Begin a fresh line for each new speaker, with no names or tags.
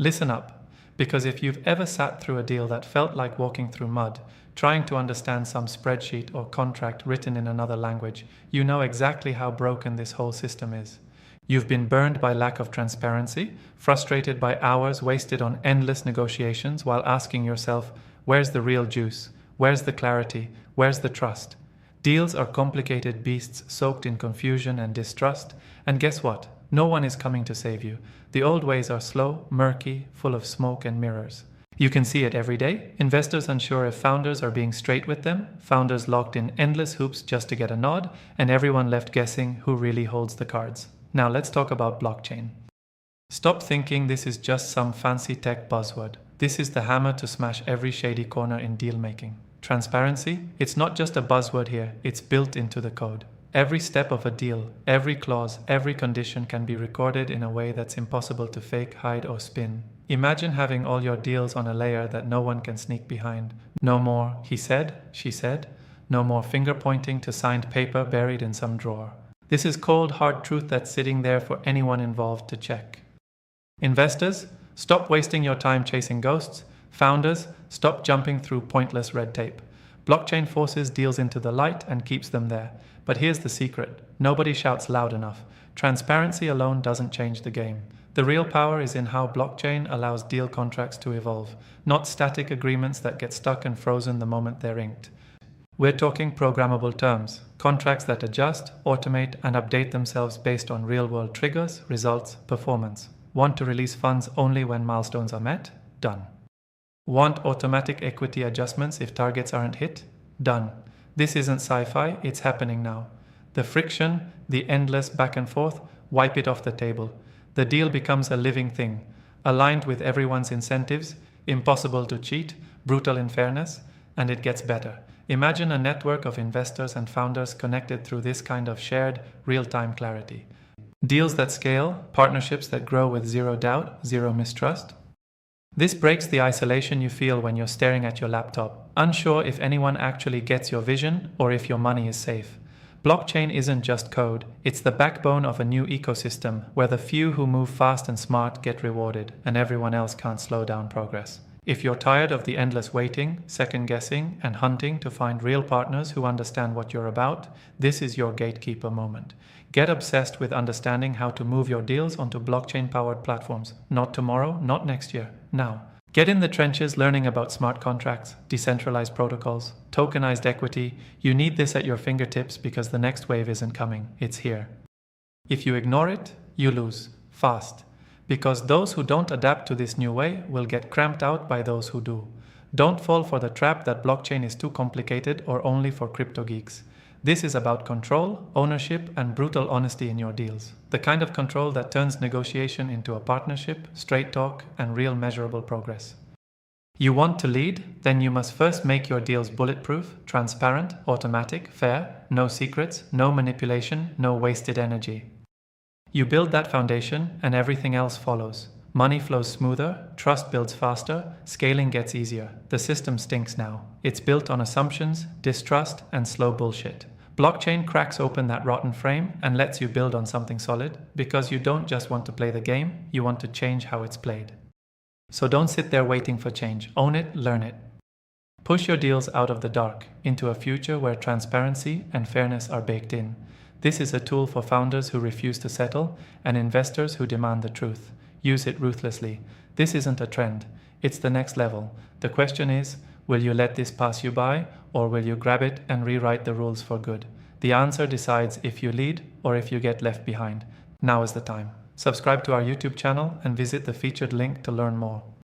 Listen up, because if you've ever sat through a deal that felt like walking through mud, trying to understand some spreadsheet or contract written in another language, you know exactly how broken this whole system is. You've been burned by lack of transparency, frustrated by hours wasted on endless negotiations while asking yourself, where's the real juice? Where's the clarity? Where's the trust? Deals are complicated beasts soaked in confusion and distrust, and guess what? No one is coming to save you. The old ways are slow, murky, full of smoke and mirrors. You can see it every day. Investors unsure if founders are being straight with them, founders locked in endless hoops just to get a nod, and everyone left guessing who really holds the cards. Now let's talk about blockchain. Stop thinking this is just some fancy tech buzzword. This is the hammer to smash every shady corner in deal making. Transparency? It's not just a buzzword here, it's built into the code. Every step of a deal, every clause, every condition can be recorded in a way that's impossible to fake, hide, or spin. Imagine having all your deals on a layer that no one can sneak behind. No more he said, she said. No more finger pointing to signed paper buried in some drawer. This is cold, hard truth that's sitting there for anyone involved to check. Investors, stop wasting your time chasing ghosts. Founders, stop jumping through pointless red tape. Blockchain forces deals into the light and keeps them there. But here's the secret. Nobody shouts loud enough. Transparency alone doesn't change the game. The real power is in how blockchain allows deal contracts to evolve, not static agreements that get stuck and frozen the moment they're inked. We're talking programmable terms, contracts that adjust, automate, and update themselves based on real-world triggers, results, performance. Want to release funds only when milestones are met? Done. Want automatic equity adjustments if targets aren't hit? Done. This isn't sci-fi, it's happening now. The friction, the endless back and forth, wipe it off the table. The deal becomes a living thing, aligned with everyone's incentives, impossible to cheat, brutal in fairness, and it gets better. Imagine a network of investors and founders connected through this kind of shared, real-time clarity. Deals that scale, partnerships that grow with zero doubt, zero mistrust. This breaks the isolation you feel when you're staring at your laptop, unsure if anyone actually gets your vision or if your money is safe. Blockchain isn't just code, it's the backbone of a new ecosystem where the few who move fast and smart get rewarded and everyone else can't slow down progress. If you're tired of the endless waiting, second-guessing, and hunting to find real partners who understand what you're about, this is your gatekeeper moment. Get obsessed with understanding how to move your deals onto blockchain-powered platforms. Not tomorrow, not next year, now. Get in the trenches learning about smart contracts, decentralized protocols, tokenized equity. You need this at your fingertips because the next wave isn't coming, it's here. If you ignore it, you lose, fast. Because those who don't adapt to this new way will get cramped out by those who do. Don't fall for the trap that blockchain is too complicated or only for crypto geeks. This is about control, ownership, and brutal honesty in your deals. The kind of control that turns negotiation into a partnership, straight talk, and real measurable progress. You want to lead? Then you must first make your deals bulletproof, transparent, automatic, fair, no secrets, no manipulation, no wasted energy. You build that foundation and everything else follows. Money flows smoother, trust builds faster, scaling gets easier. The system stinks now. It's built on assumptions, distrust, and slow bullshit. Blockchain cracks open that rotten frame and lets you build on something solid because you don't just want to play the game, you want to change how it's played. So don't sit there waiting for change. Own it, learn it. Push your deals out of the dark into a future where transparency and fairness are baked in. This is a tool for founders who refuse to settle and investors who demand the truth. Use it ruthlessly. This isn't a trend. It's the next level. The question is, will you let this pass you by or will you grab it and rewrite the rules for good? The answer decides if you lead or if you get left behind. Now is the time. Subscribe to our YouTube channel and visit the featured link to learn more.